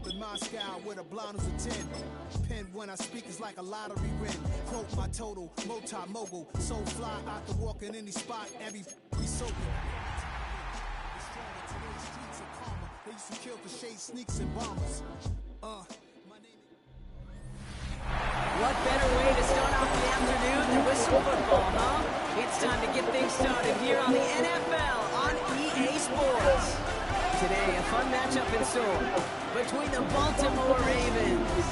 up in Moscow with a blonde who's a 10. Pen when I speak is like a lottery win. Quote my total, multi-mogul. So fly, I can walk in any spot, every so they used to kill for shade sneaks and bombers. What better way to start off the afternoon than with some football, huh? It's time to get things started here on the NFL on EA Sports. Today, a fun matchup in store between the Baltimore Ravens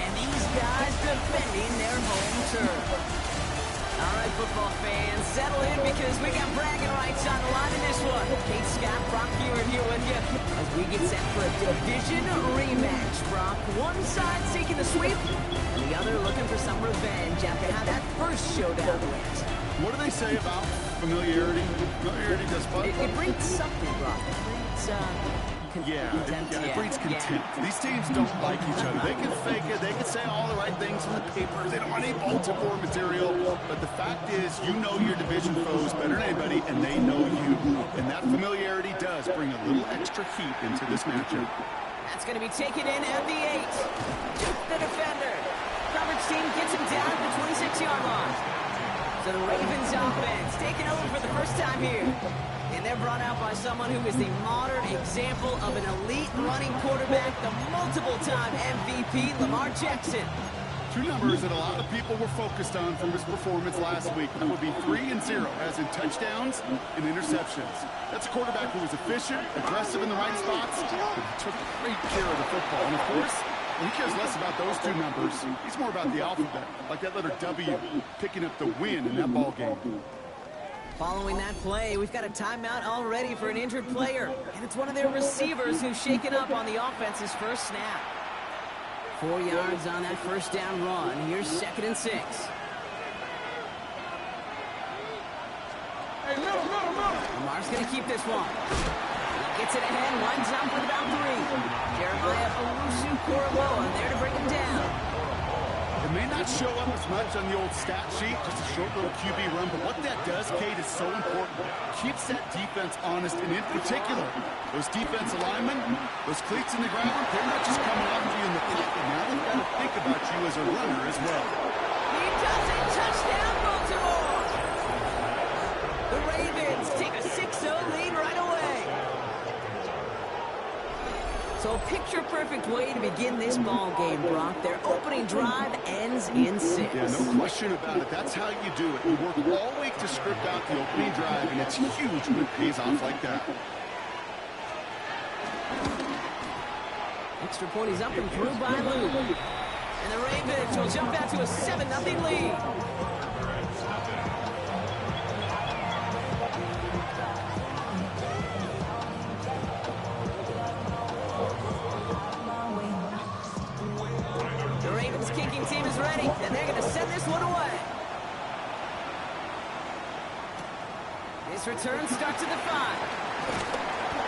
and these guys defending their home turf. All right, football fans, settle in because we got bragging rights on the line in this one. Kate, Scott, Brock here with you as we get set for a division rematch. Brock, one side seeking the sweep, and the other looking for some revenge after how that first showdown went. What do they say about familiarity? Familiarity does what? It breeds something, Brock. It breeds contempt. These teams don't like each other. They can fake it. They can say all the right things in the papers. They don't want any Baltimore material. But the fact is, you know your division foes better than anybody, and they know you. And that familiarity does bring a little extra heat into this matchup. That's going to be taken in at the 8. Juke the defender. Coverage team gets him down at the 26-yard line. So the Ravens offense taking over for the first time here. And they're brought out by someone who is the modern example of an elite running quarterback, the multiple-time MVP, Lamar Jackson. Two numbers that a lot of people were focused on from his performance last week. That would be 3 and 0, as in touchdowns and interceptions. That's a quarterback who was efficient, aggressive in the right spots, and took great care of the football. And of course, he cares less about those two numbers. He's more about the alphabet, like that letter W, picking up the win in that ball game. Following that play, we've got a timeout already for an injured player. And it's one of their receivers who's shaken up on the offense's first snap. 4 yards on that first down run. Here's 2nd and 6. Hey, Lamar's going to keep this one. He gets it ahead, lines up with about 3. Jeremiah there to bring him down. It may not show up as much on the old stat sheet, just a short little QB run, but what that does, Kate, is so important. Keeps that defense honest, and in particular, those defensive linemen, those cleats in the ground, they're not just coming after you in the pocket. Now they've got to think about you as a runner as well. He does it! Touchdown, Baltimore! The Ravens take a 6-0 lead right away. So a picture-perfect way to begin this ball game, Brock. Their opening drive ends in 6. Yeah, no question about it. That's how you do it. You work all week to script out the opening drive, and it's huge when it pays off like that. Extra point is up and through by Lou. And the Ravens will jump out to a 7-0 lead. Kicking team is ready, and they're going to send this one away. This return starts at the 5.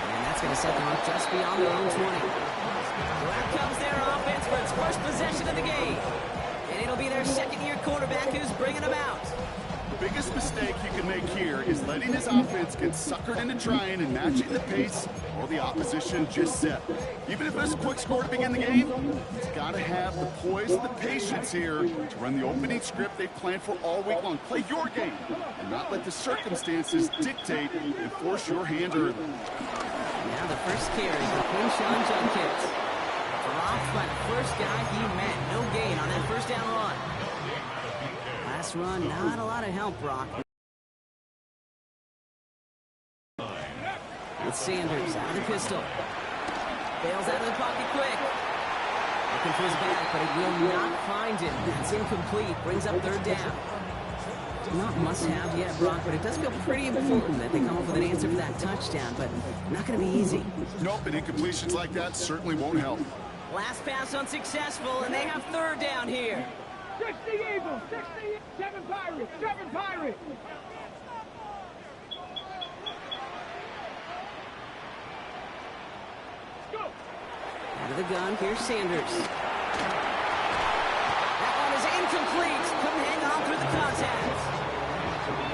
And that's going to set them up just beyond their own 20. So out comes their offense for its first possession of the game. And it'll be their second-year quarterback who's bringing them out. The biggest mistake you can make here is letting his offense get suckered into trying and matching the pace while the opposition just set. Even if it's a quick score to begin the game, he's got to have the poise and the patience here to run the opening script they've planned for all week long. Play your game and not let the circumstances dictate and force your hand early. Now the first carry for Quinshawn Judkins. Dropped by the first guy he met. No gain on that first down run. Last run, not a lot of help, Brock. It's Sanders out of the pistol. Bails out of the pocket quick. Looking for his back, but it will not find him. That's incomplete. Brings up 3rd down. Not must-have yet, Brock, but it does feel pretty important that they come up with an answer for that touchdown, but not going to be easy. Nope, and incompletions like that certainly won't help. Last pass unsuccessful, and they have 3rd down here. 60 Eagles, 7 Pirates, 7 Pirates. Let's go. Out of the gun, here's Sanders. That one is incomplete. Couldn't hang on through the contact.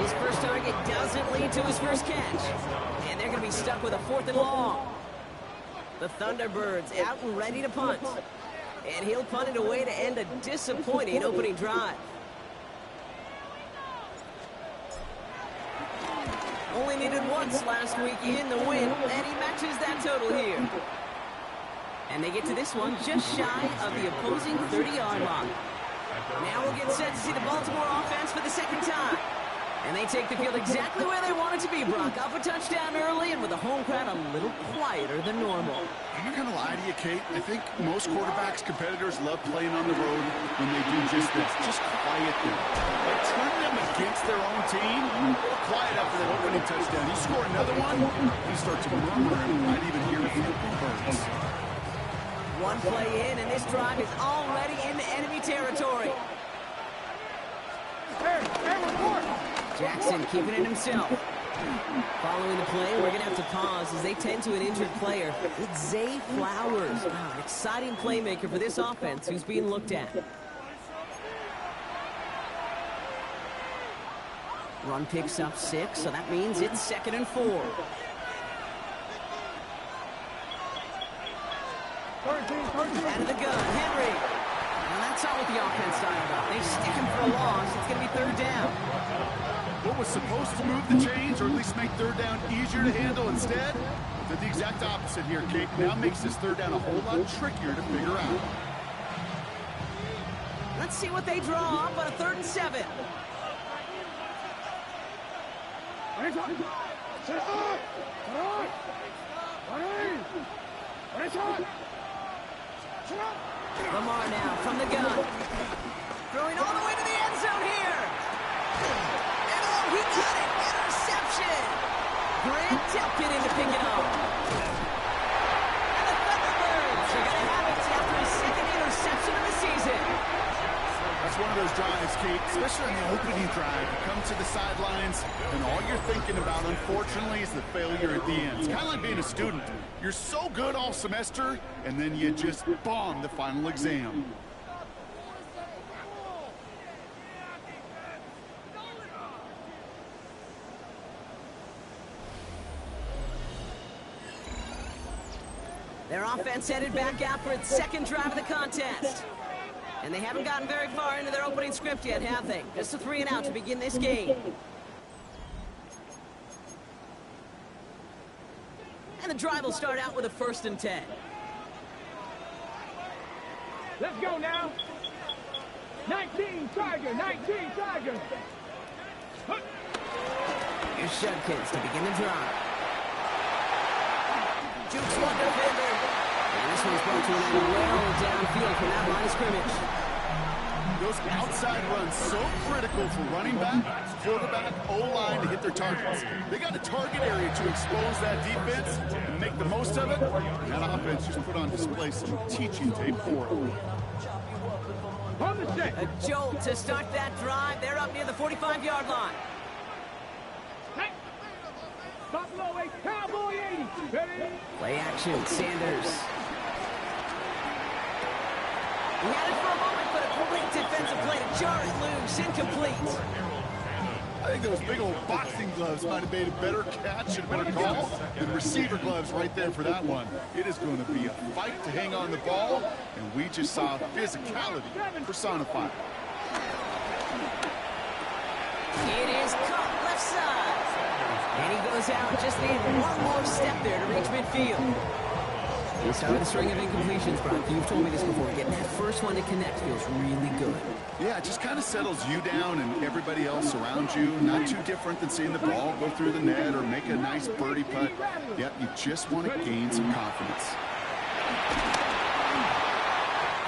His first target doesn't lead to his first catch. And they're going to be stuck with a 4th and long. The Thunderbirds out and ready to punt. And he'll punt it away to end a disappointing opening drive. Only needed once last week in the win, and he matches that total here. And they get to this one just shy of the opposing 30-yard line. Now we'll get set to see the Baltimore offense for the second time. And they take the field exactly where they want it to be, Brock. Up a touchdown early and with the home crowd a little quieter than normal. I'm not going to lie to you, Kate. I think most quarterbacks, competitors love playing on the road when they do just this. Just quiet them. But turn them against their own team. They're quiet after that opening touchdown. You score another one, you start to murmur and might even hear a few birds. One play in, and this drive is already into enemy territory. Jackson keeping it himself. Following the play, we're going to have to pause as they tend to an injured player. It's Zay Flowers. Wow, an exciting playmaker for this offense who's being looked at. Run picks up 6, so that means it's 2nd and 4. Out of the gun, Henry. Well, that's not what the offense styled up. They stick him for a loss. It's going to be 3rd down. What was supposed to move the chains or at least make 3rd down easier to handle instead did the exact opposite here, Kate. Now makes this 3rd down a whole lot trickier to figure out. Let's see what they draw up on a 3rd and 7. Lamar now from the gun. Throwing all the way to the end zone here. And oh, he got it. Interception. Grant Telkin in to pick it up. And the Thunderbirds are going to have it after his 2nd interception of the season. That's one of those drives, Kate, especially on the opening drive. You come to the sidelines, and all you're thinking about, unfortunately, is the failure at the end. It's kind of like being a student. You're so good all semester, and then you just bomb the final exam. Their offense headed back out for its 2nd drive of the contest. And they haven't gotten very far into their opening script yet, have they? Just a 3 and out to begin this game. And the drive will start out with a 1st and 10. Let's go now. 19 Tiger, 19 Tiger. Here's Shudkins to begin the drive. Jukes one defender. And this one's brought to an end well downfield from that line of scrimmage. Those outside runs so critical for running back, quarterback, O-line to hit their targets. They got a target area to expose that defense and make the most of it. And that offense just put on display some teaching tape for it. A jolt to start that drive. They're up near the 45-yard line. Buffalo 8, Cowboy 80. Ready? Play action, Sanders. He had it for a moment, but a great defensive play to jar it loose, incomplete. I think those big old boxing gloves might have made a better catch and a better call than receiver gloves right there for that one. It is going to be a fight to hang on the ball, and we just saw physicality personified. It is caught left side. And he goes out, just needed one more step there to reach midfield. We started a string of incompletions, Brock. You've told me this before. Getting that first one to connect feels really good. Yeah, it just kind of settles you down and everybody else around you. Not too different than seeing the ball go through the net or make a nice birdie putt. Yep, you just want to gain some confidence.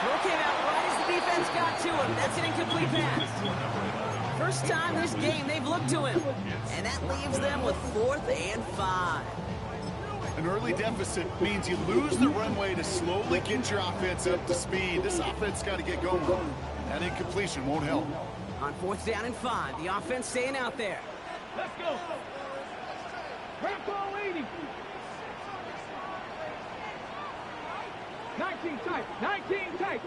Throw came out right as the defense got to him. That's an incomplete pass. First time this game they've looked to him. And that leaves them with 4th and 5. An early deficit means you lose the runway to slowly get your offense up to speed. This offense got to get going. That incompletion won't help. On 4th down and 5, the offense staying out there. Let's go. Rambo 80. 19 tight, 19 tight.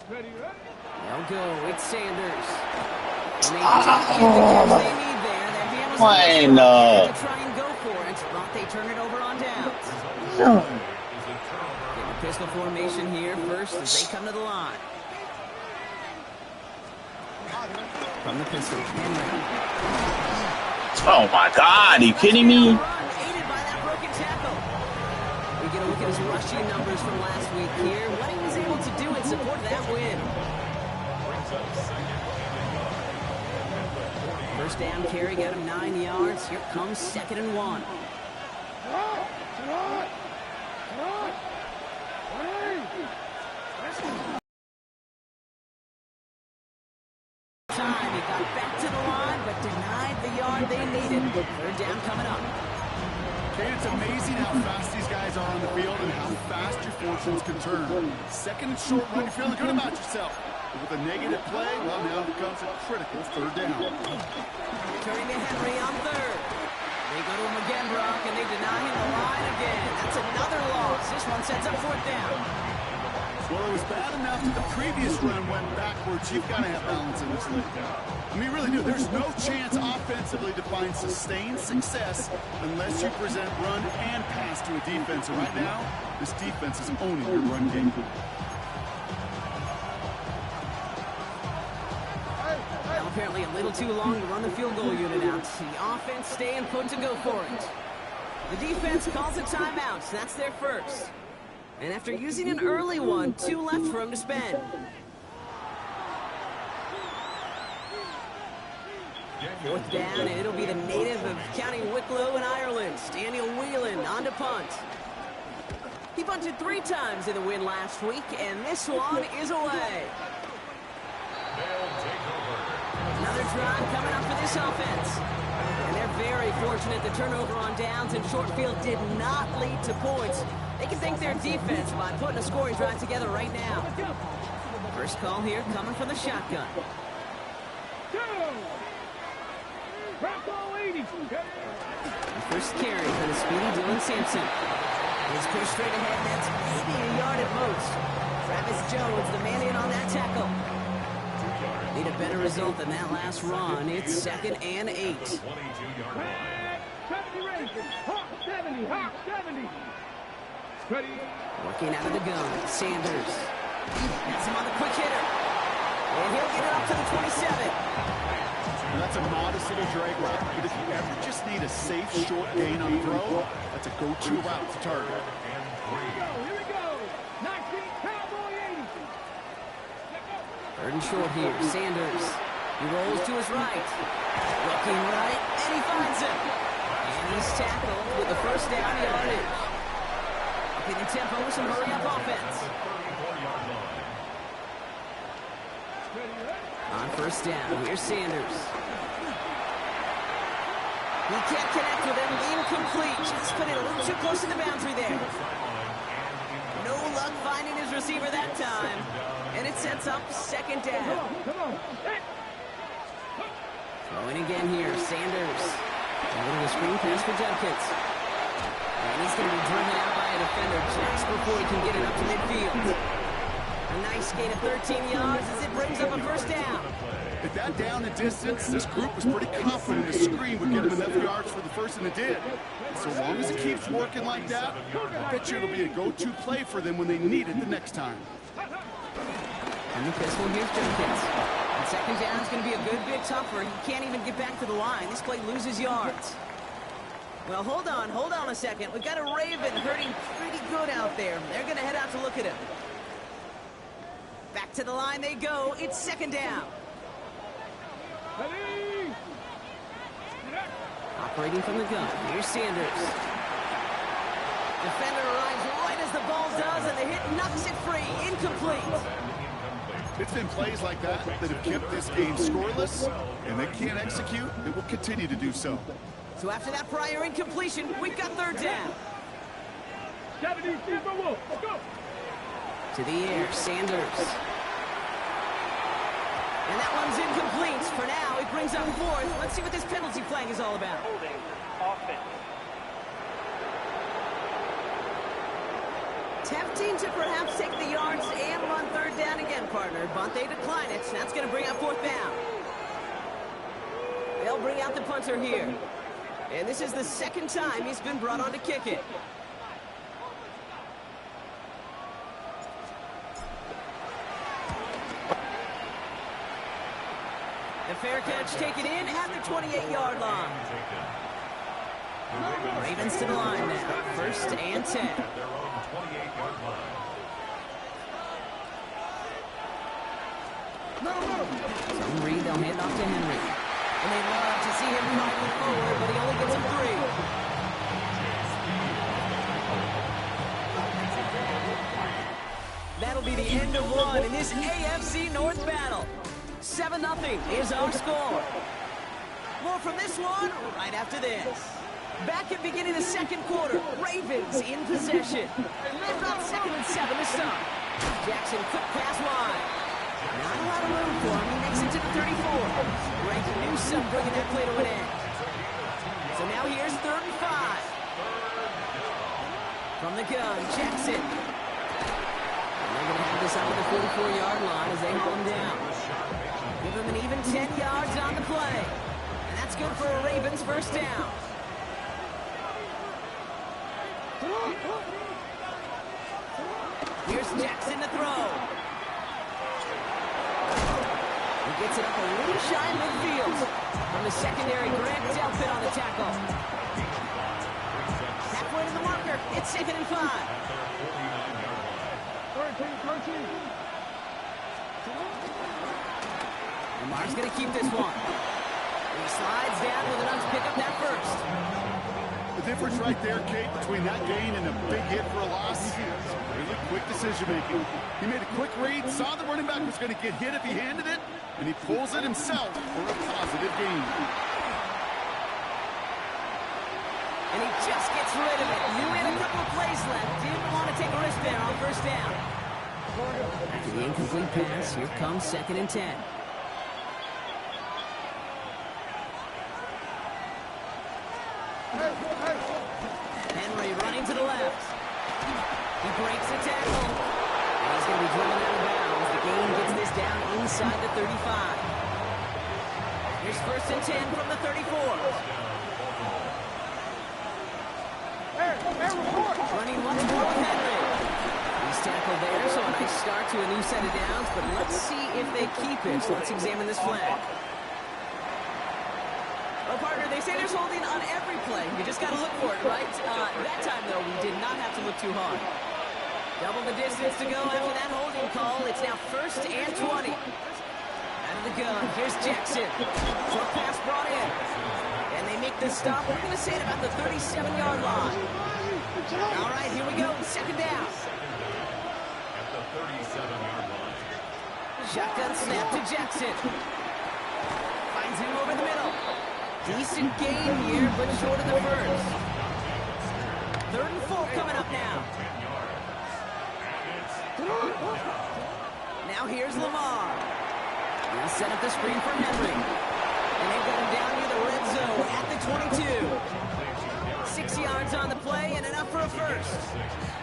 Ready, ready? They'll go. It's Sanders. And they take the catch they need there. That handles to try and go for it. Brought they turn it over on downs. No. Getting a pistol formation here first as they come to the line. From the pistol, Henry. Oh my God, are you kidding me? Aided by that broken tackle. We get a look at his rushing numbers from last week here. What he was able to do in support of that win. First down carry got him 9 yards. Here comes 2nd and 1. Time he got back to the line, but denied the yard they needed. 3rd down coming up. Okay, it's amazing how fast these guys are on the field and how fast your fortunes can turn. 2nd and short run, you're feeling good about yourself. But with a negative play, well, now becomes a critical 3rd down. Turning to Henry on 3rd. They go to him again, Brock, and they deny him the line again. That's another loss. This one sets up 4th down. Well, it was bad enough that the previous run went backwards. You've got to have balance in this league. I mean, really do. There's no chance offensively to find sustained success unless you present run and pass to a defense. And right now, this defense is owning your run game. Well, apparently a little too long to run the field goal unit out. The offense staying put to go for it. The defense calls a timeout. That's their first. And after using an early one, 2 left for him to spend. Fourth down, and it'll be the native of County Wicklow in Ireland, Daniel Whelan, on to punt. He punted 3 times in the win last week, and this one is away. Another drive coming up for this offense. And they're very fortunate the turnover on downs and short field did not lead to points. They can thank their defense by putting a scoring drive together right now. First call here coming from the shotgun. First carry for the speedy Dylan Sampson. He's pushed straight ahead. That's maybe a yard at most. Travis Jones, the man in on that tackle. Need a better result than that last run. It's 2nd and 8. 70, Hawk 70. Working out of the gun, Sanders. That's him on the quick hitter. And he'll get it up to the 27. And that's a modest little drag route. But if you ever just need a safe, short gain on throw, that's a go-to route to target. Here we go. 19 Cowboy 80. 3rd and short here, Sanders. He rolls to his right. Looking right, and he finds him. And he's tackled with the first down yardage. Upping the tempo with some hurry-up offense. On first down, here's Sanders. He can't connect with him. Incomplete. Just put it a little too close to the boundary there. No luck finding his receiver that time. And it sets up 2nd down. Throwing again here, Sanders. A little screen pass for Judkins. And he's going to be driven out by a defender just before he can get it up to midfield. A nice gain of 13 yards as it brings up a first down. At that down and distance, this group was pretty confident the screen would get him enough yards for the first, and it did. So long as it keeps working like that, I bet you it'll be a go-to play for them when they need it the next time. And the pistol, here's Judkins. And 2nd down is going to be a good bit tougher. He can't even get back to the line. This play loses yards. Well, hold on a second. We've got a Raven hurting pretty good out there. They're going to head out to look at him. Back to the line they go. It's 2nd down. Operating from the gun. Here's Sanders. Defender arrives right as the ball does, and the hit knocks it free. Incomplete. It's been plays like that that have kept this game scoreless, and they can't execute. They will continue to do so. So after that prior incompletion, we've got 3rd down. 70, Wolf. Go. To the air, Sanders. And that one's incomplete. For now, it brings up 4th. Let's see what this penalty flag is all about. Holding offense. Tempting to perhaps take the yards and run 3rd down again, partner, but they decline it. That's going to bring up 4th down. They'll bring out the punter here. And this is the second time he's been brought on to kick it. The fair catch taken in at the 28-yard line. Ravens to the line now. 1st and 10. Some read, they'll hand off to Henry. And they'd love to see him driving forward, but he only gets a 3. That'll be the end of one in this AFC North battle. 7-0 is our score. More from this one right after this. Back at beginning of the second quarter, Ravens in possession. They've got 2nd and 7 to start. Jackson, quick pass wide. Not a lot of room for him. He makes it to the 34. Greg Newsome bringing that play to an end. So now here's 3rd and 5. From the gun, Jackson. And they're going to have this out of the 44-yard line as they haul him down. Give him an even 10 yards on the play. And that's good for a Ravens 1st down. Here's Jackson to throw. He gets it up a little shy midfield. From the secondary, Grant Delpit on the tackle. Halfway to the marker. It's 2nd and 5. Lamar's going to keep this one. He slides down with enough to pick up that 1st. The difference right there, Kate, between that gain and a big hit for a loss, really quick decision-making. He made a quick read, saw the running back was going to get hit if he handed it, and he pulls it himself for a positive gain. And he just gets rid of it. Knew he had a couple of plays left. Didn't want to take a risk there on 1st down. After the incomplete pass, here comes 2nd and 10. Henry running to the left. He breaks the tackle. And he's going to be driven out of bounds. The gain gets this down inside the 35. Here's 1st and 10 from the 34. Running once more with Henry. He's tackled there, so a nice start to a new set of downs, but let's see if they keep it. So let's examine this flag. Well, partner, they say there's holding on every play. You just got to look for it, right? That time, though, we did not have to look too hard. Double the distance to go after that holding call. It's now 1st and 20. Out of the gun, here's Jackson. Short pass brought in. And they make the stop. We're going to say it about the 37-yard line. All right, here we go. 2nd down. At the 37-yard line. Shotgun snap to Jackson. Finds him over the middle. Decent gain here, but short of the 1st. 3rd and 4 coming up now. Now here's Lamar. He'll set up the screen for Henry. And they've got him down near the red zone at the 22. 6 yards on the play and enough for a 1st.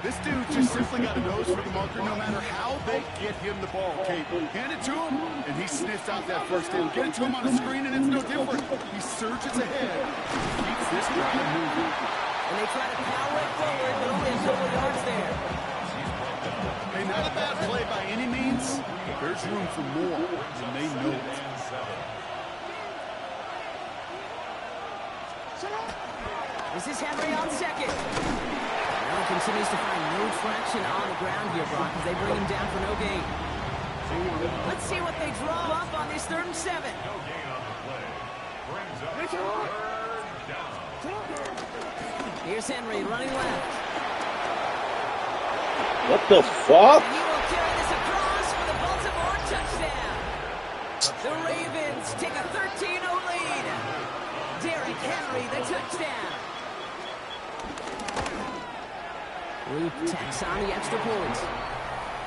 This dude just simply got a nose for the marker no matter how they get him the ball, Kate. Hand it to him, and he sniffs out that 1st down. Get it to him on a screen, and it's no different. He surges ahead, keeps this drive moving. And they try to power it forward, but only a couple yards there. Hey, not a bad play by any means, but there's room for more, and they know it. This is Henry on 2nd. He continues to find no traction on the ground here, Brock, as they bring him down for no gain. Let's see what they draw up on this 3rd and 7. No gain on the play. Brings up 3rd down. Here's Henry running left. What the fuck? And he will carry this across for the Baltimore touchdown. The Ravens take a 13-0 lead. Derrick Henry, the touchdown. Luke tacks on the extra point.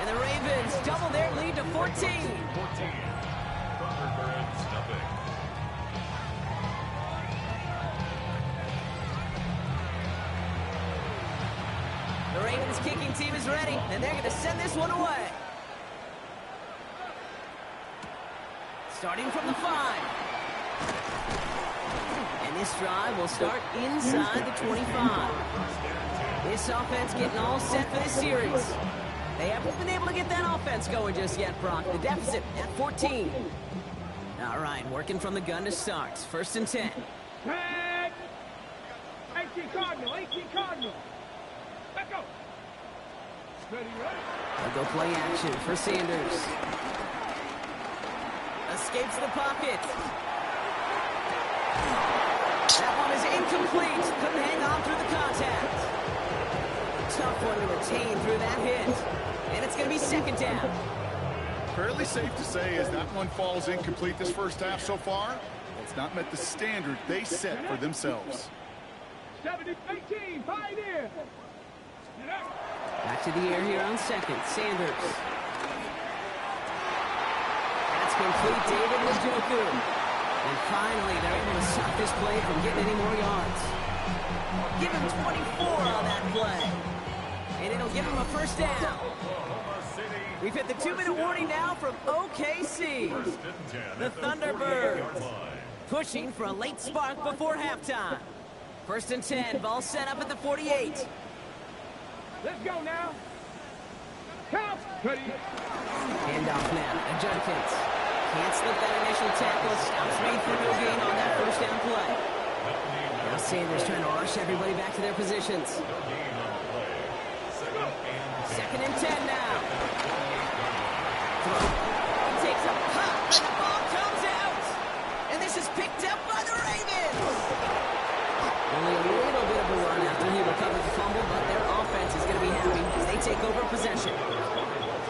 And the Ravens double their lead to 14. ThunderBirds, nothing. The Ravens kicking team is ready, and they're going to send this one away. Starting from the 5. And And this drive will start inside the 25. This offense getting all set for this series. They haven't been able to get that offense going just yet, Brock. The deficit at 14. All right, working from the gun to start. 1st and 10. 18 Cardinal, 18 Cardinal. Let's go. Ready, ready. They'll go play action for Sanders. Escapes the pocket. That one is incomplete. Couldn't hang on through the contact. Tough one to retain through that hit. And it's going to be 2nd down. Fairly safe to say as that one falls incomplete this first half so far, it's not met the standard they set for themselves. 70-18, Pioneer. Back to the air here on 2nd. Sanders. That's complete. David Yr2. And finally, they're able to stop this play from getting any more yards. Give him 24 on that play. And it'll give him a 1st down. We've hit the 2-minute warning now from OKC. The Thunderbirds pushing for a late spark before halftime. 1st and 10, ball set up at the 48. Let's go now. Count. Ready. Handoff now to Judkins. Can't slip that initial tackle. Stops made for no gain on that 1st down play. Now Sanders trying to rush everybody back to their positions. 2nd and 10 now. He takes a pop, and the ball comes out. And this is picked up by the Ravens. Only a little bit of a run after he recovered the fumble, but their offense is going to be happy as they take over possession.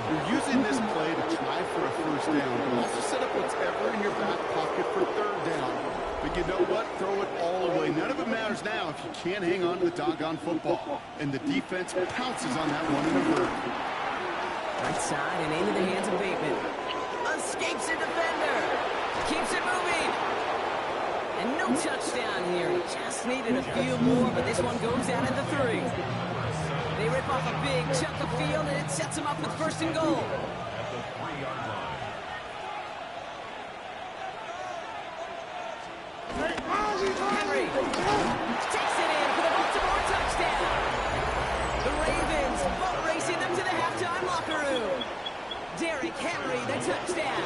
You're using this play to try for a 1st down, but also set up whatever in your back pocket for 3rd down. But you know what? Throw it all away. None of it matters now if you can't hang on to the doggone football. And the defense pounces on that one in a hurry. Right side and into the hands of Bateman. Escapes a defender. Keeps it moving. And no touchdown here. Just needed a few more, but this one goes out at the 3. They rip off a big chunk of field, and it sets them up with 1st and goal. Henry takes it in for the Baltimore touchdown. The Ravens boat racing them to the halftime locker room. Derrick Henry, the touchdown.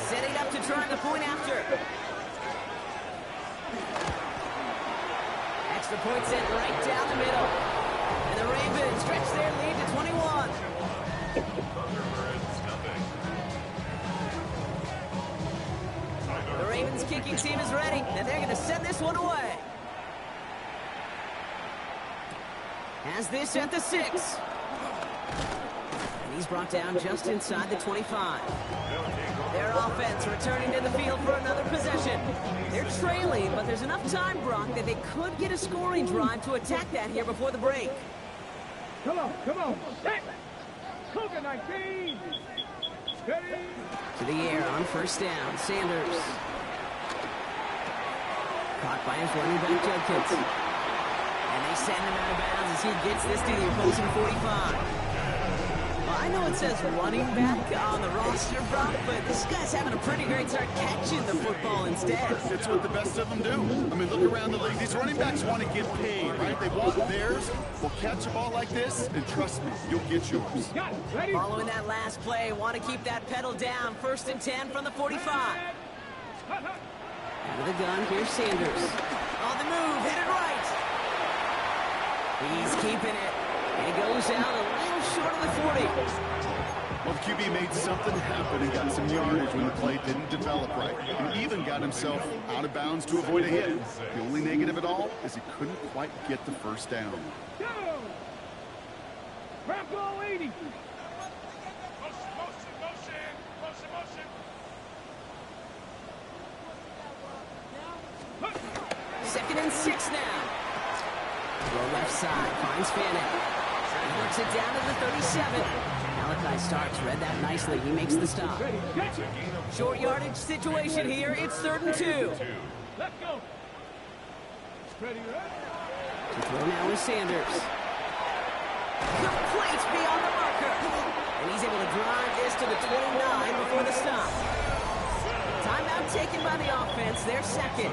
Setting up to try the point after. Extra point sent right down the middle. And the Ravens stretch their lead to 21. The Ravens kicking team is ready, and they're going to send this one away. Has this at the 6. And he's brought down just inside the 25. Their offense returning to the field for another possession. They're trailing, but there's enough time, Brock, that they could get a scoring drive to attack that here before the break. Come on, come on. Cougar 19. Ready. To the air on 1st down. Sanders. Caught by his running back, Judkins. And they send him out of bounds as he gets this to the opposing 45. Well, I know it says running back on the roster, Brock, but this guy's having a pretty great start catching the football instead. It's what the best of them do. I mean, look around the league. These running backs want to get paid, right? They want theirs. Well, catch a ball like this, and trust me, you'll get yours. Following that last play, want to keep that pedal down. 1st and 10 from the 45. Out of the gun, here's Sanders. On the move, headed right. He's keeping it. And he goes out a little short of the 40. Well, the QB made something happen and got some yardage when the play didn't develop right. And even got himself out of bounds to avoid a hit. The only negative at all is he couldn't quite get the 1st down. Rambo 80. Second and 6 now. Throw left side, finds Fanning. Works it down to the 37. Malachi Starks read that nicely. He makes the stop. Short yardage situation here. It's 3rd and 2. Let's go. Ready, To throw now is Sanders. Complete beyond the marker. And he's able to drive this to the 29 before the stop. Timeout taken by the offense, their second.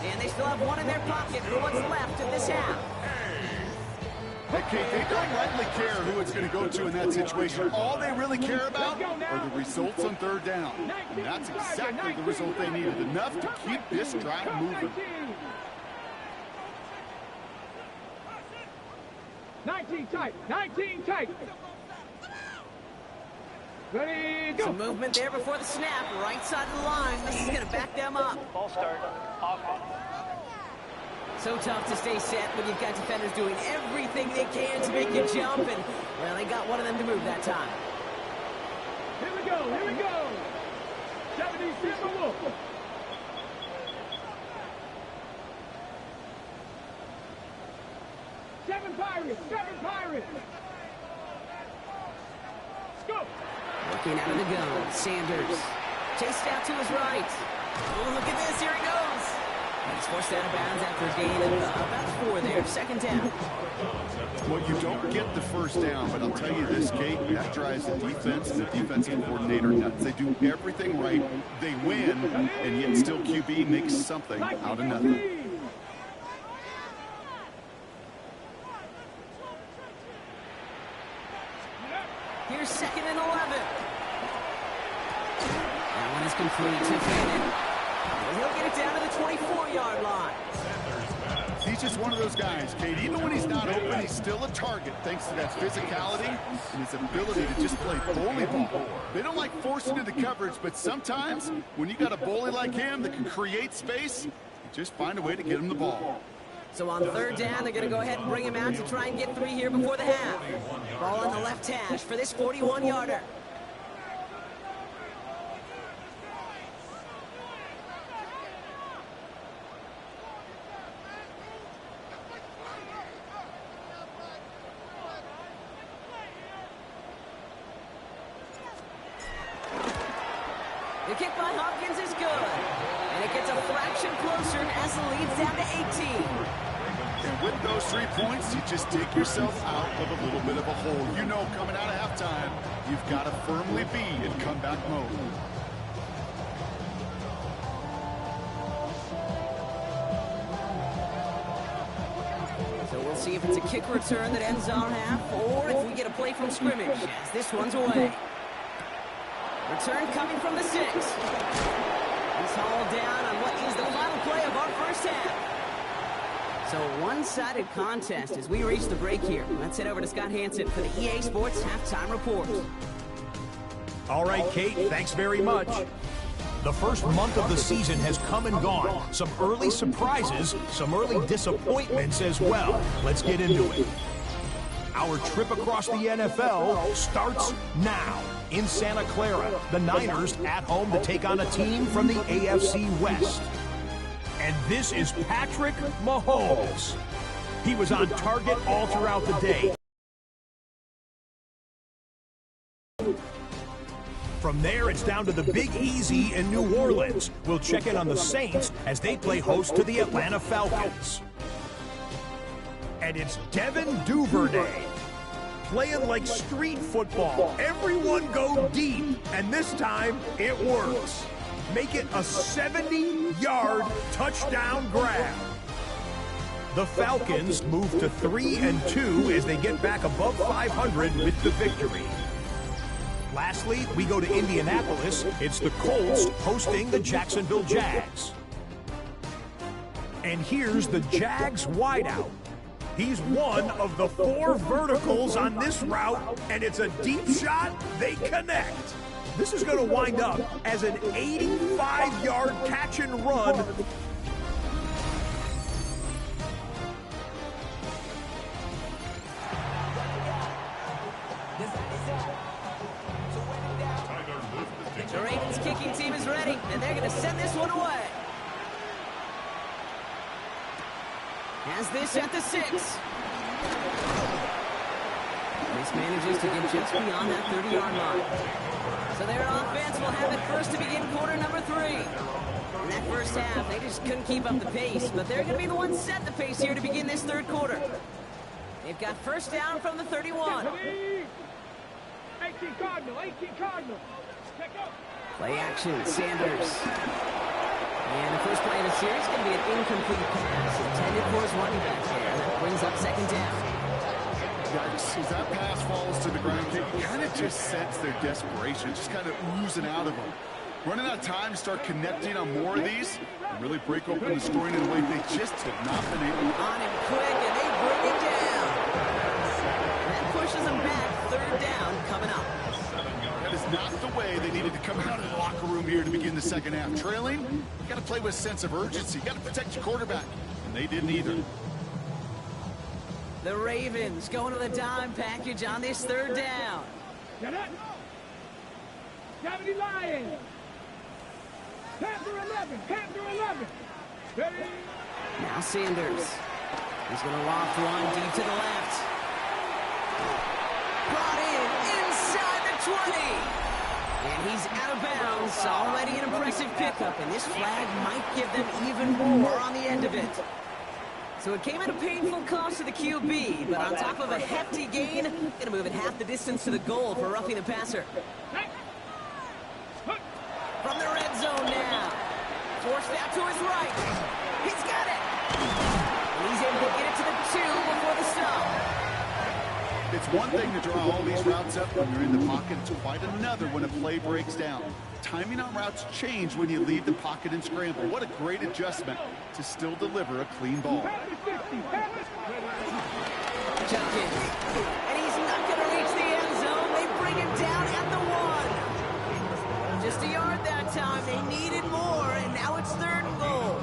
And they still have one in their pocket for what's left of this half. Hey, Kate, they don't likely care who it's going to go to in that situation. All they really care about are the results on third down. And that's exactly the result they needed, enough to keep this drive moving. 19 tight, 19 tight. Ready, go. Some movement there before the snap, right side of the line. This is going to back them up. Ball start, offense. So tough to stay set when you've got defenders doing everything they can to make you jump, and, well, they got one of them to move that time. Here we go, here we go. 76 Wolf. Seven Pirates, 7 Pirates. Let's go. Working out of the gun, Sanders. Chased out to his right. Oh, look at this, here he goes. He's forced out of bounds after a gain of about 4 there, second down. Well, you don't get the first down, but I'll tell you this, Kate, that drives the defense and the defensive coordinator nuts. They do everything right, they win, and yet still QB makes something out of nothing. Here's 2nd and 11. That one is complete to Fannin. He'll get it down to the 24-yard line. He's just one of those guys, Kate. Even when he's not open, he's still a target thanks to that physicality and his ability to just play bully ball. They don't like forcing into coverage, but sometimes when you got a bully like him that can create space, you just find a way to get him the ball. So on third down, they're going to go ahead and bring him out to try and get 3 here before the half. Ball on the left hash for this 41-yarder. The kick by Hopkins is good. And it gets a fraction closer as the lead's down to 18. And with those 3 points, you just dig yourself out of a little bit of a hole. You know, coming out of halftime, you've got to firmly be in comeback mode. So we'll see if it's a kick return that ends our half, or if we get a play from scrimmage, as this one's away. Return coming from the 6. He's hauled down on what is the final play of our first half. So one-sided contest as we reach the break here. Let's head over to Scott Hansen for the EA Sports Halftime Report. All right, Kate, thanks very much. The first month of the season has come and gone. Some early surprises, some early disappointments as well. Let's get into it. Our trip across the NFL starts now. In Santa Clara, the Niners at home to take on a team from the AFC West. And this is Patrick Mahomes. He was on target all throughout the day. From there, it's down to the Big Easy in New Orleans. We'll check in on the Saints as they play host to the Atlanta Falcons. And it's Devin Duvernay. Playing like street football. Everyone go deep, and this time it works. Make it a 70-yard touchdown grab. The Falcons move to 3-2 as they get back above 500 with the victory. Lastly, we go to Indianapolis. It's the Colts hosting the Jacksonville Jags. And here's the Jags wideout. He's one of the 4 verticals on this route, and it's a deep shot. They connect. This is going to wind up as an 85-yard catch and run. The Ravens kicking team is ready, and they're going to send this one away. Has this at the 6. This manages to get just beyond that 30-yard line. So their offense will have it first to begin quarter number 3. In that first half, they just couldn't keep up the pace, but they're going to be the ones set the pace here to begin this third quarter. They've got first down from the 31. 18 Cardinal, 18 Cardinal. Check up. Play action, Sanders. And the first play of the series is going to be an incomplete pass intended for his running back there. That brings up second down. Yikes, as that pass falls to the ground, you kind of just sense their desperation, just kind of oozing out of them. Running out of time to start connecting on more of these and really break open the scoring in a way they just have not been able to. On him quick, and they bring it down. And that pushes them back. Third down coming up. That is not the way they needed to come out of the locker room here to begin the second half. Trailing, you got to play with a sense of urgency. You got to protect your quarterback, and they didn't either. The Ravens going to the dime package on this third down. Get it. Gravity Lions. Panther 11. Panther 11. Ready? Now Sanders. He's going to loft one deep to the left. Brought in inside the 20. And he's out of bounds. Already an impressive pickup. And this flag might give them even more on the end of it. So it came at a painful cost to the QB, but on top of a hefty gain, going to move it half the distance to the goal for roughing the passer. From the red zone now. Forced out to his right. He's got it. And he's able to get it to the 2 before the stop. It's one thing to draw all these routes up when you're in the pocket. It's quite another when a play breaks down. Timing on routes change when you leave the pocket and scramble. What a great adjustment to still deliver a clean ball. Jenkins. And he's not going to reach the end zone. They bring him down at the 1. Just a yard that time. They needed more, and now it's third and goal.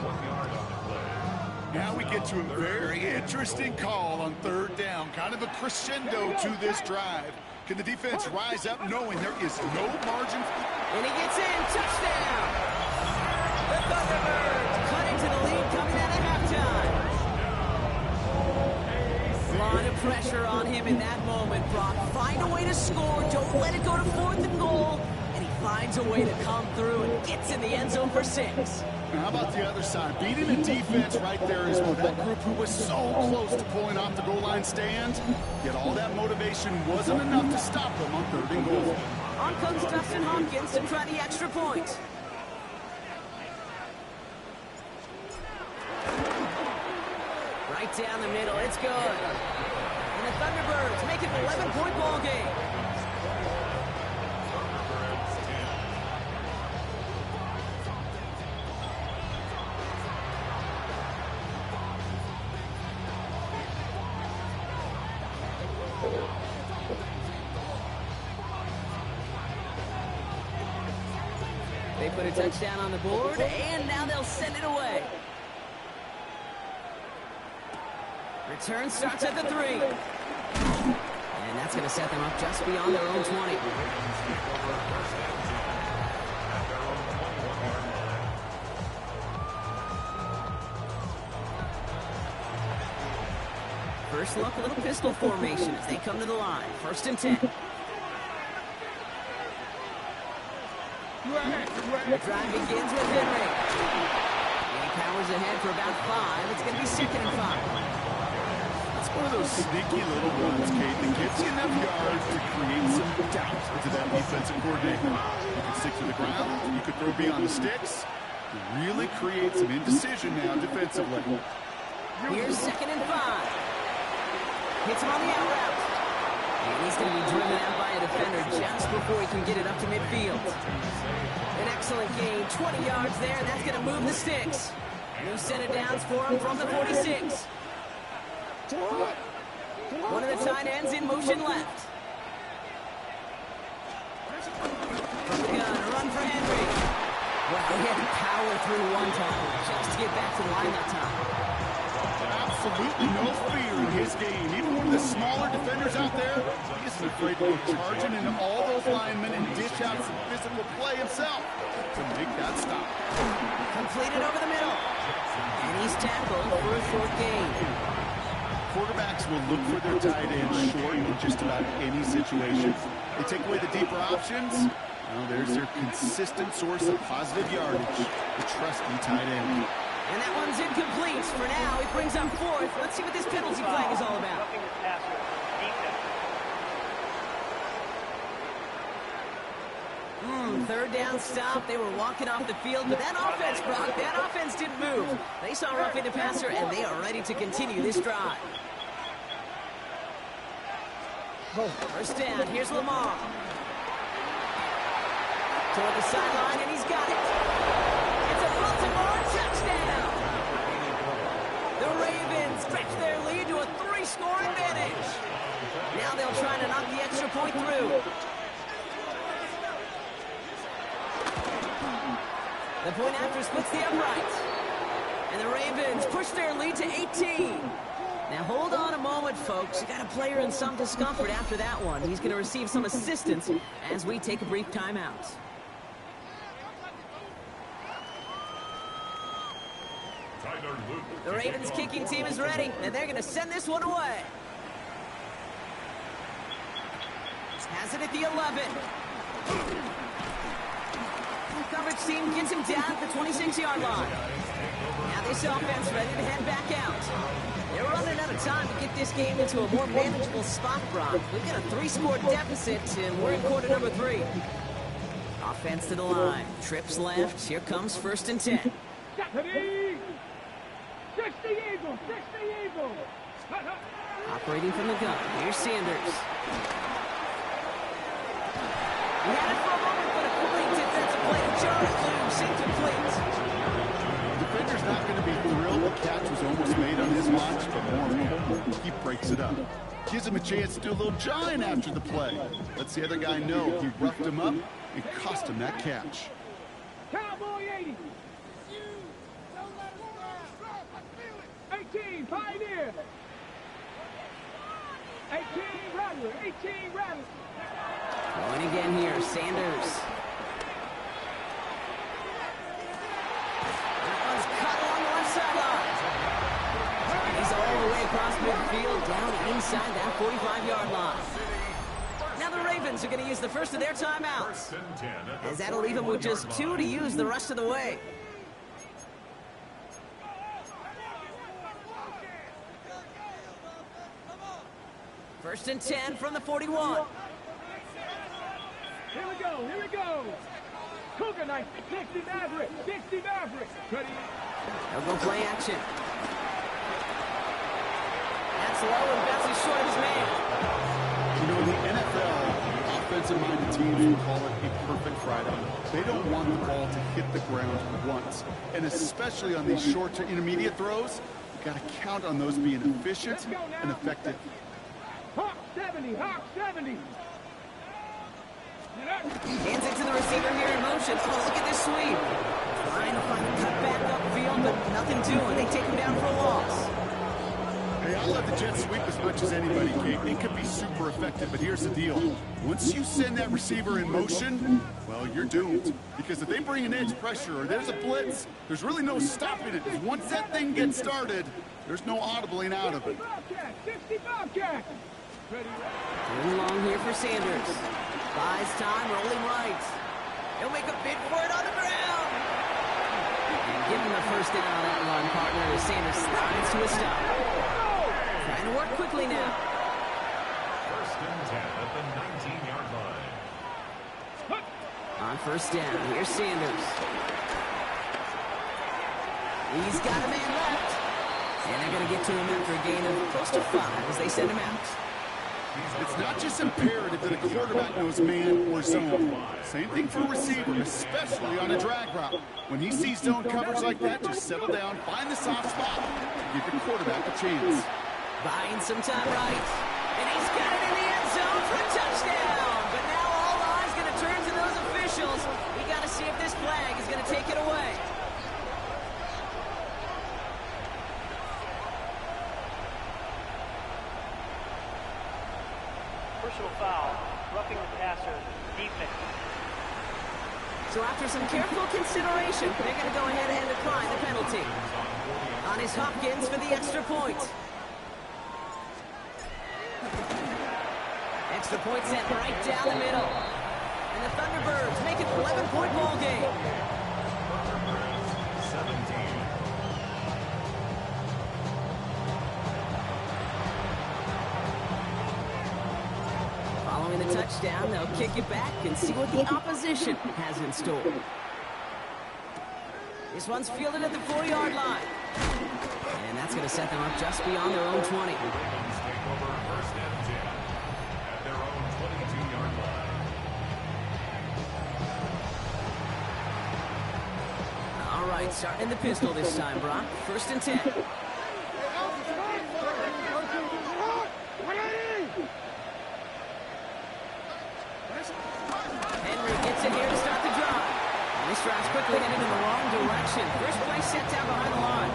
Now we get to a very interesting call on third down. Kind of a crescendo to this drive. Can the defense rise up knowing there is no margin? And he gets in. Touchdown. The ThunderBirds cut into the lead coming out of halftime. A lot of pressure on him in that moment, Brock. Find a way to score. Don't let it go to fourth and goal. And he finds a way to come through and gets in the end zone for 6. Now, how about the other side? Beating the defense right there is what that group who was so close to pulling off the goal line stand. Yet all that motivation wasn't enough to stop them on third and goal. On comes Dustin Hopkins to try the extra point. Right down the middle, it's good. And the ThunderBirds make it an 11-point ball game. They put a touchdown on the board, and now they'll send it away. Return starts at the 3. And that's going to set them up just beyond their own 20. First look, a little pistol formation as they come to the line. 1st and 10. The drive begins with Henry. And he powers ahead for about 5. It's going to be 2nd and 5. It's one of those sneaky little ones, Kate, that gives you enough yards to create some doubt into that defensive coordinator. You can stick to the ground, you could throw beyond the sticks. You really create some indecision now defensively. Here's 2nd and 5. Hits him on the out route. And he's going to be driven out by a defender just before he can get it up to midfield. An excellent gain, 20 yards there, and that's going to move the sticks. New set of downs for him from the 46. One of the tight ends in motion left. From the gun, a run for Henry. Wow, he had to power through one time just to get back to the line that time. Absolutely no fear in his game. Even one of the smaller defenders out there, he isn't afraid to go charging into all those linemen and dish out some physical play himself to make that stop. Completed over the middle. And he's tackled for a short gain. Quarterbacks will look for their tight end short in just about any situation. They take away the deeper options. Well, there's their consistent source of positive yardage, the trusty tight end. And that one's incomplete. For now, he brings up 4th. Let's see what this penalty flag is all about. Third down stop. They were walking off the field, but that offense, Brock, that offense didn't move. They saw roughing the passer, and they are ready to continue this drive. First down. Here's Lamar. Toward the sideline, and he's got it. It's a Baltimore touchdown. The Ravens stretch their lead to a 3-score advantage. Now they'll try to knock the extra point through. The point after splits the upright. And the Ravens push their lead to 18. Now hold on a moment, folks. You got a player in some discomfort after that one. He's going to receive some assistance as we take a brief timeout. The Ravens kicking team is ready, and they're going to send this one away. Has it at the 11. Coverage team gets him down at the 26-yard line. Now this offense ready to head back out. They're running out of time to get this game into a more manageable spot, Brock. We've got a 3-score deficit, and we're in quarter number 3. Offense to the line. Trips left. Here comes 1st and 10. 60 Eagles! 60 Eagles! Operating from the gun. Here's Sanders. He had it for a moment, but a complete defensive play to Jarrett loose, incomplete. The defender's not going to be thrilled. The catch was almost made on his watch, but more important, he breaks it up. Gives him a chance to do a little giant after the play. Lets the other guy know he roughed him up and cost him that catch. Cowboy 80! 18, Pioneer! 18, Rattler! 18, Rattler! Going again here, Sanders. That one's cut along the left sideline. He's all the way across midfield, down inside that 45-yard line. Now the Ravens are going to use the first of their timeouts, as that'll leave them with just 2 to use the rest of the way. First and 10 from the 41. Here we go, here we go. Cougar Knight, 60 Maverick, 60 Maverick. Ready? They'll go play action. That's low and bounces short of his man. You know, in the NFL, offensive-minded teams will call it a perfect Friday. They don't want the ball to hit the ground once. And especially on these short to intermediate throws, you've got to count on those being efficient and effective. Hawk 70, Hawk 70. Hands it to the receiver here in motion. Oh, look at this sweep. Trying to find a cut back upfield, but nothing doing. They take him down for a loss. Hey, I love the jet sweep as much as anybody, Kate. It could be super effective, but here's the deal. Once you send that receiver in motion, well, you're doomed. Because if they bring an edge pressure or there's a blitz, there's really no stopping it. Because once that thing gets started, there's no audibling out of it. 60 Bobcat. Too long here for Sanders. Buys time, rolling right. He'll make a bid for it on the ground. And give him the first down on that run, partner, as Sanders slides to a stop. Trying to work quickly now. First and 10 at the 19-yard line. On first down, here's Sanders. He's got a man left. And they're going to get to him after a gain of close to 5 as they send him out. It's not just imperative that a quarterback knows man or zone. Same thing for a receiver, especially on a drag route. When he sees zone coverage like that, just settle down, find the soft spot, and give the quarterback a chance. Buying some time right. And he's got it in the end zone for a touchdown. But now all eyes going to turn to those officials. We got to see if this flag is going to take it away. Personal foul, roughing the passer, defense. So after some careful consideration, they're going to go ahead and decline the penalty. On is Hopkins for the extra point. Extra point set right down the middle. And the ThunderBirds make it an 11-point ball game. 17. Following the touchdown. touchdown, they'll kick it back and see what the opposition has in store. This one's fielded at the 4-yard line. And that's going to set them up just beyond their own 20. Take over first and 10 at their own 22-yard line. All right, starting in the pistol this time, Brock. First and 10. Henry gets it here to start the drive. And this drive's quickly headed in the wrong direction. First play set down behind the line.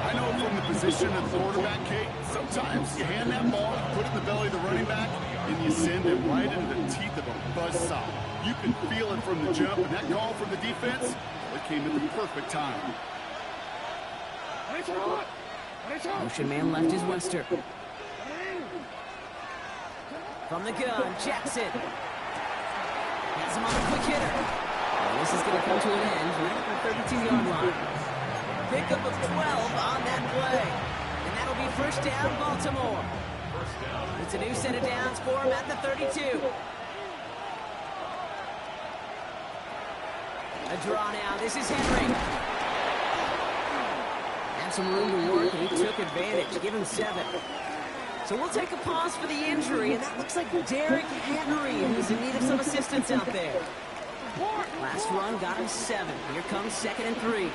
I know from the position of the quarterback, Kate, sometimes you hand that ball, put it in the belly of the running back, and you send it right into the teeth of a buzzsaw. You can feel it from the jump, and that call from the defense, it came at the perfect time. Motion man left is Wester. From the gun, Jackson. Has him on the quick hitter. And this is going to come to an end right at the 32-yard line. Pickup of 12 on that play. And that'll be first down, Baltimore. It's a new set of downs for him at the 32. A draw now. This is Henry. Had some room to work, and he took advantage. Give him 7. So we'll take a pause for the injury, and that looks like Derrick Henry, who's in need of some assistance out there. Last run got him 7. Here comes 2nd and 3.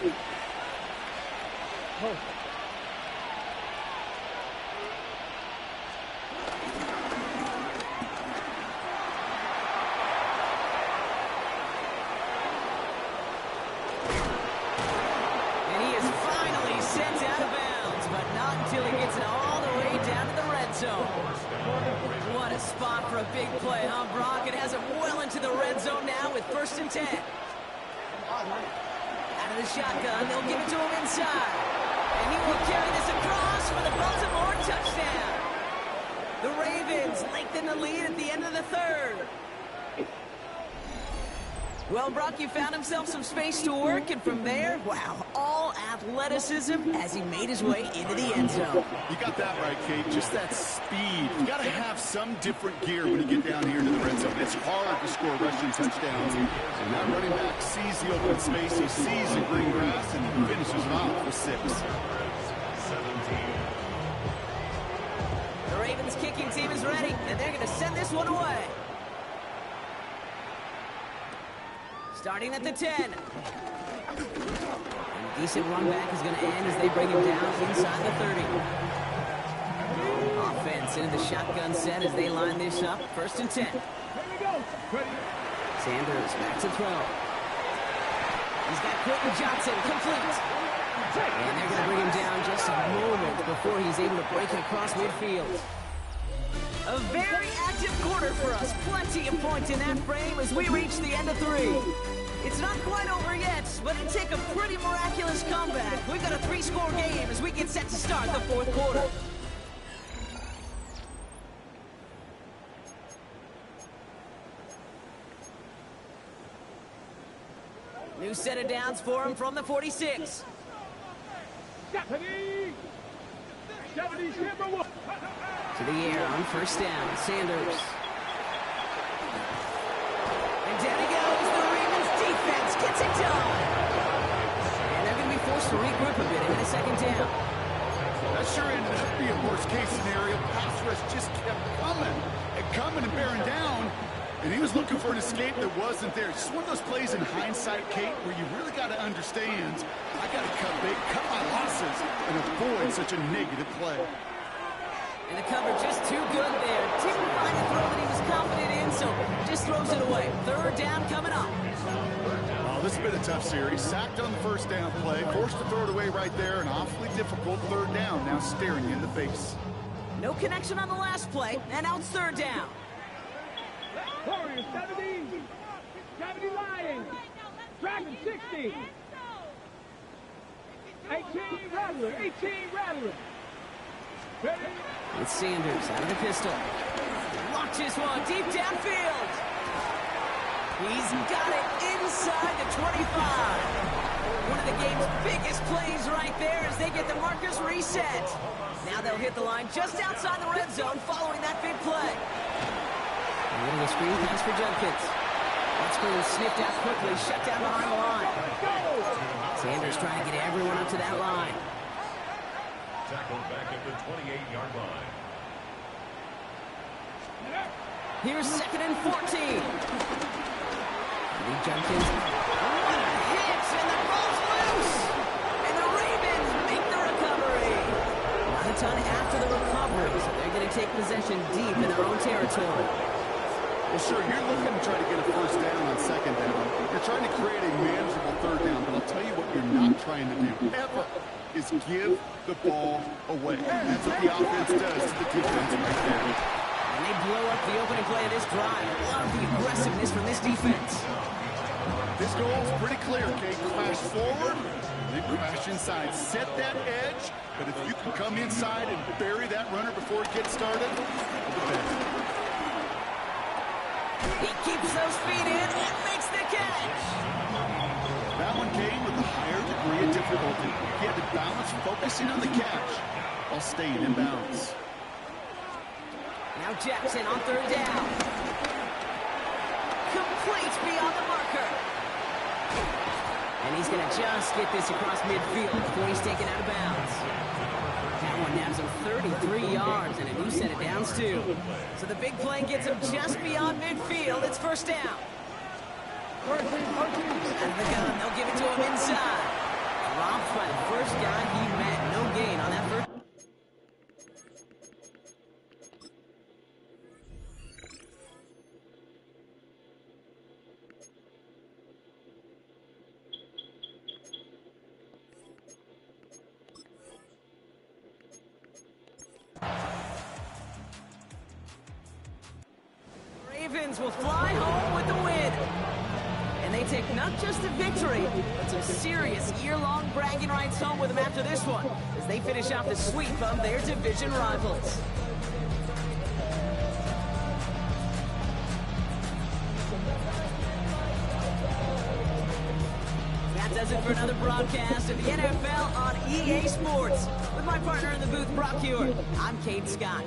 And he is finally sent out of bounds, but not until he gets it all the way down to the red zone. What a spot for a big play, huh, Brock? It has him well into the red zone now with 1st and 10. Out of the shotgun, they'll give it to him inside. And he will carry this across for the Baltimore touchdown. The Ravens lengthen the lead at the end of the 3rd. Well, Brock, you found himself some space to work, and from there, wow, all athleticism as he made his way into the end zone. You got that right, Kate. Just that speed. You got to have some different gear when you get down here to the red zone. It's hard to score rushing touchdowns. And that running back sees the open space, he sees the green grass, and he finishes it off with 6. 17. The Ravens kicking team is ready, and they're going to send this one away. Starting at the 10. And a decent run back is going to end as they bring him down inside the 30. Offense into the shotgun set as they line this up. 1st and 10. Sanders back to throw. He's got Quentin Johnson complete. And they're going to bring him down just a moment before he's able to break it across midfield. A very active quarter for us. Plenty of points in that frame as we reach the end of 3. It's not quite over yet, but it'd take a pretty miraculous comeback. We've got a 3-score game as we get set to start the 4th quarter. New set of downs for him from the 46. To the air on 1st down, Sanders. And down he goes, the Ravens defense gets it done. And they're going to be forced to regroup a bit in a 2nd down. That sure ended up being a worst-case scenario. Pass rush just kept coming and bearing down. And he was looking for an escape that wasn't there. It's one of those plays in hindsight, Kate, where you really got to understand, I got to cut big, cut my losses, and avoid such a negative play. And the cover just too good there. Didn't find a throw that he was confident in, so just throws it away. 3rd down coming up. Oh, this has been a tough series. Sacked on the 1st down play, forced to throw it away right there, an awfully difficult 3rd down now staring you in the face. No connection on the last play, and now it's 3rd down. Warriors 70. 70 Lions. Dragon 60. 18 Rattler. 18 Rattler. It's Sanders out of the pistol. Launches one deep downfield. He's got it inside the 25. One of the game's biggest plays right there as they get the markers reset. Now they'll hit the line just outside the red zone following that big play. little screen pass for Judkins. That screen sniffed out quickly, shut down behind the line. Sanders trying to get everyone up to that line. Tackled back at the 28-yard line. Here's 2nd and 14. Lee Judkins. What a hit! And the ball's loose! And the Ravens make the recovery. Not a ton after the recovery, so they're going to take possession deep in their own territory. Well, sure, you're looking to try to get a first down on 2nd down. You're trying to create a manageable 3rd down, but I'll tell you what you're not trying to do, ever, is give the ball away. That's what the offense does to the defense right there. And they blow up the opening play of this drive. Love the aggressiveness from this defense. This goal is pretty clear, okay? Crash forward, then crash inside. Set that edge, but if you can come inside and bury that runner before it gets started, all the better. He keeps those feet in and makes the catch. That one came with a higher degree of difficulty. He had to balance focusing on the catch while staying in bounds. Now Jackson on 3rd down. Complete beyond the marker. And he's going to just get this across midfield before he's taken out of bounds. That one nabs him 33 yards and a new set of downs, too. So the big play gets him just beyond midfield. It's 1st down. Out of the gun, they'll give it to him inside. Dropped by the first guy he met. No gain on that first. Ravens will fly home with the win. And they take not just a victory, but some serious year-long bragging rights home with them after this one, as they finish off the sweep of their division rivals. That does it for another broadcast of the NFL on EA Sports. With my partner in the booth, Brock Hewer, I'm Cade Scott.